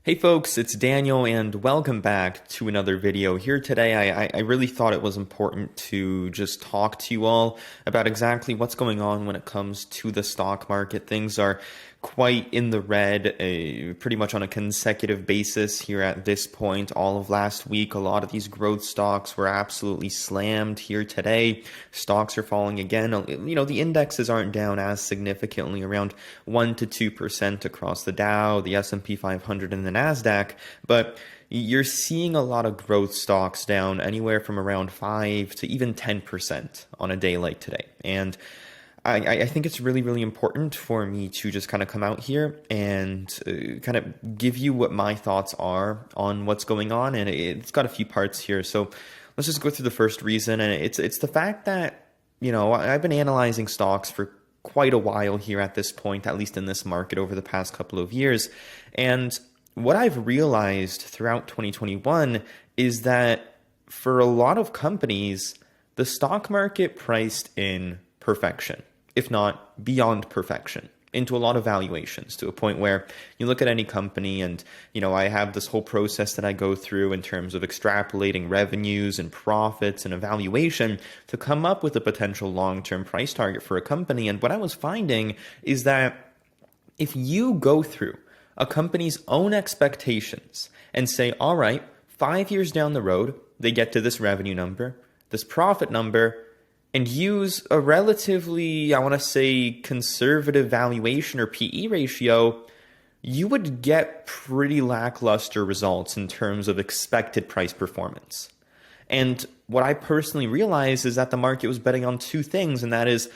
Hey folks, it's Daniel and welcome back to another video. Here today, I really thought it was important to just talk to you all about exactly what's going on when it comes to the stock market. Things are quite in the red, pretty much on a consecutive basis here at this point. All of last week, a lot of these growth stocks were absolutely slammed. Here today, stocks are falling again. The indexes aren't down as significantly, around 1 to 2% across the Dow, the S&P 500, and the Nasdaq, but you're seeing a lot of growth stocks down anywhere from around 5 to even 10% on a day like today. And I think it's really, really important for me to just kind of come out here and kind of give you what my thoughts are on what's going on. And it's got a few parts here. So let's just go through the first reason. And it's the fact that, I've been analyzing stocks for quite a while here at this point, at least in this market over the past couple of years. And what I've realized throughout 2021 is that for a lot of companies, the stock market priced in perfection, if not beyond perfection, into a lot of valuations, to a point where you look at any company and, I have this whole process that I go through in terms of extrapolating revenues and profits and evaluation to come up with a potential long-term price target for a company. And what I was finding is that if you go through a company's own expectations and say, all right, 5 years down the road, they get to this revenue number, this profit number, and use a relatively, I want to say, conservative valuation or PE ratio, you would get pretty lackluster results in terms of expected price performance. And what I personally realized is that the market was betting on two things, and that is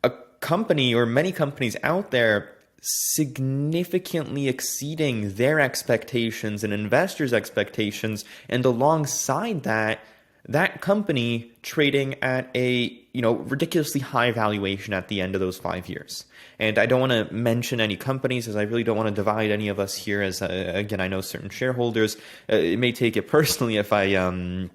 a company or many companies out there significantly exceeding their expectations and investors' expectations, and alongside that, that company trading at a ridiculously high valuation at the end of those 5 years. And I don't want to mention any companies, as I really don't want to divide any of us here, as again, I know certain shareholders it may take it personally if I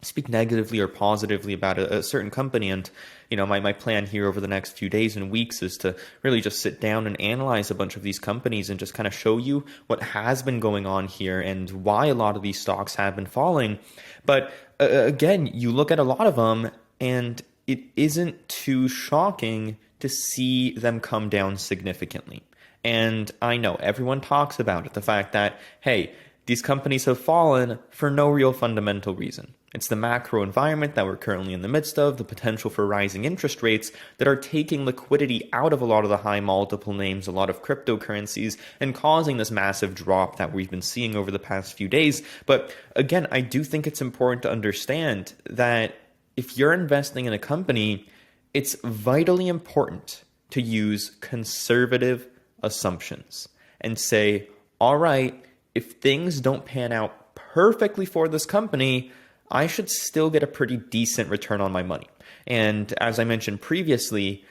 speak negatively or positively about a certain company. And my plan here over the next few days and weeks is to really just sit down and analyze a bunch of these companies and just kind of show you what has been going on here and why a lot of these stocks have been falling. But again, you look at a lot of them and it isn't too shocking to see them come down significantly. And I know everyone talks about it, the fact that, hey, these companies have fallen for no real fundamental reason. It's the macro environment that we're currently in the midst of, the potential for rising interest rates that are taking liquidity out of a lot of the high multiple names, a lot of cryptocurrencies, and causing this massive drop that we've been seeing over the past few days. But again, I do think it's important to understand that if you're investing in a company, it's vitally important to use conservative assumptions and say, all right, if things don't pan out perfectly for this company, I should still get a pretty decent return on my money. And as I mentioned previously,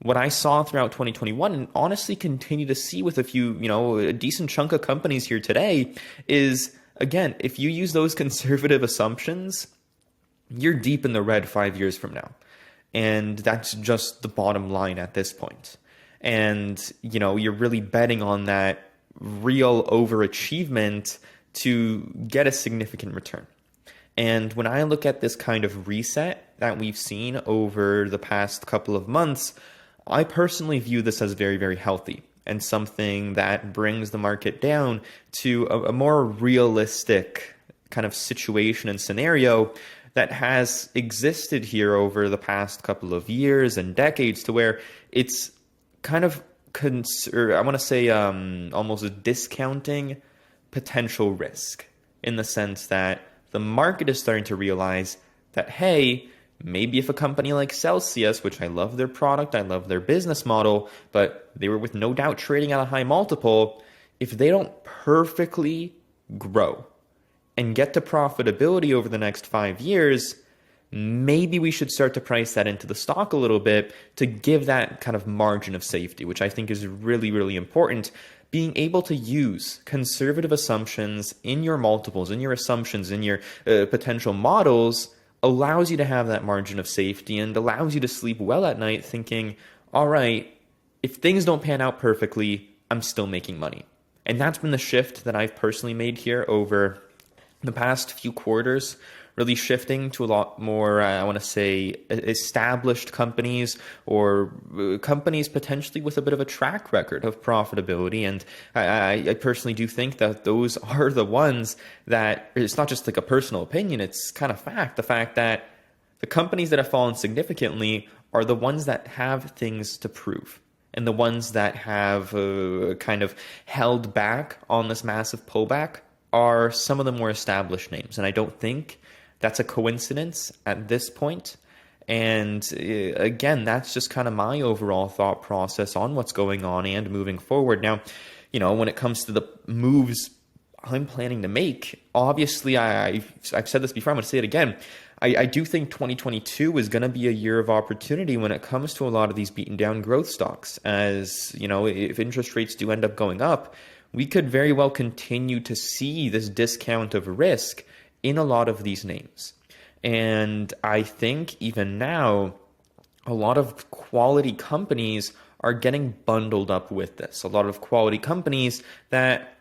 what I saw throughout 2021 and honestly continue to see with a decent chunk of companies here today is, again, if you use those conservative assumptions, you're deep in the red 5 years from now. And that's just the bottom line at this point. And, you're really betting on that real overachievement to get a significant return. And when I look at this kind of reset that we've seen over the past couple of months, I personally view this as very, very healthy and something that brings the market down to a more realistic kind of situation and scenario that has existed here over the past couple of years and decades, to where it's kind of, almost discounting potential risk, in the sense that the market is starting to realize that, hey, maybe if a company like Celsius, which I love their product, I love their business model, but they were with no doubt trading at a high multiple, if they don't perfectly grow and get to profitability over the next 5 years, maybe we should start to price that into the stock a little bit to give that kind of margin of safety, which I think is really, really important. Being able to use conservative assumptions in your multiples, in your assumptions, in your potential models allows you to have that margin of safety and allows you to sleep well at night thinking, all right, if things don't pan out perfectly, I'm still making money. And that's been the shift that I've personally made here over the past few quarters, really shifting to a lot more, I want to say, established companies, or companies potentially with a bit of a track record of profitability. And I personally do think that those are the ones that, it's not just like a personal opinion, it's kind of fact. The fact that the companies that have fallen significantly are the ones that have things to prove. And the ones that have kind of held back on this massive pullback are some of the more established names. And I don't think that's a coincidence at this point. And again, that's just kind of my overall thought process on what's going on and moving forward. Now, when it comes to the moves I'm planning to make, obviously, I've said this before, I'm going to say it again. I do think 2022 is going to be a year of opportunity when it comes to a lot of these beaten down growth stocks. As if interest rates do end up going up, we could very well continue to see this discount of risk in a lot of these names. And I think even now, a lot of quality companies are getting bundled up with this. A lot of quality companies that,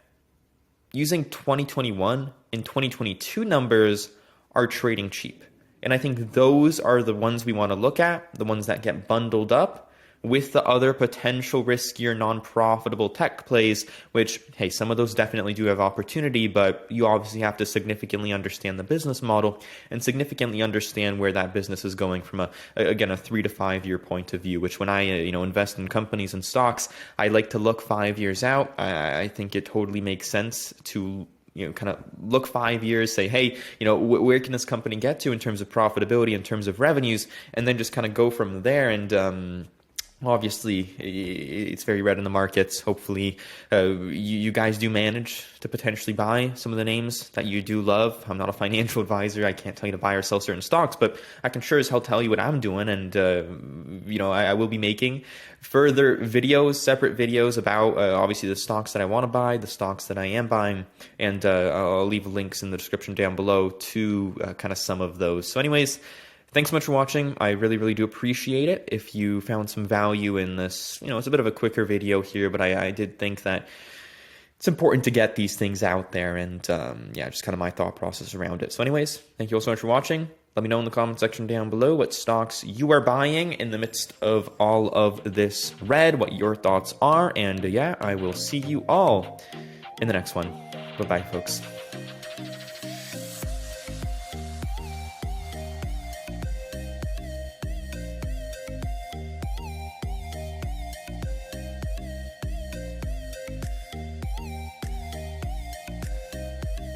using 2021 and 2022 numbers, are trading cheap. And I think those are the ones we want to look at, the ones that get bundled up with the other potential riskier, non-profitable tech plays, which, hey, some of those definitely do have opportunity, but you obviously have to significantly understand the business model and significantly understand where that business is going from a 3 to 5 year point of view, which when I invest in companies and stocks, I like to look 5 years out. I think it totally makes sense to kind of look 5 years, say, hey, where can this company get to in terms of profitability, in terms of revenues, and then just kind of go from there. And obviously, it's very red in the markets. Hopefully, you guys do manage to potentially buy some of the names that you do love. I'm not a financial advisor. I can't tell you to buy or sell certain stocks, but I can sure as hell tell you what I'm doing. And, I will be making further videos, separate videos about, obviously, the stocks that I want to buy, the stocks that I am buying, and I'll leave links in the description down below to kind of some of those. So anyways, thanks so much for watching. I really, really do appreciate it. If you found some value in this, it's a bit of a quicker video here, but I did think that it's important to get these things out there, and just kind of my thought process around it. So anyways, thank you all so much for watching. Let me know in the comment section down below what stocks you are buying in the midst of all of this red, what your thoughts are, and I will see you all in the next one. Bye-bye, folks.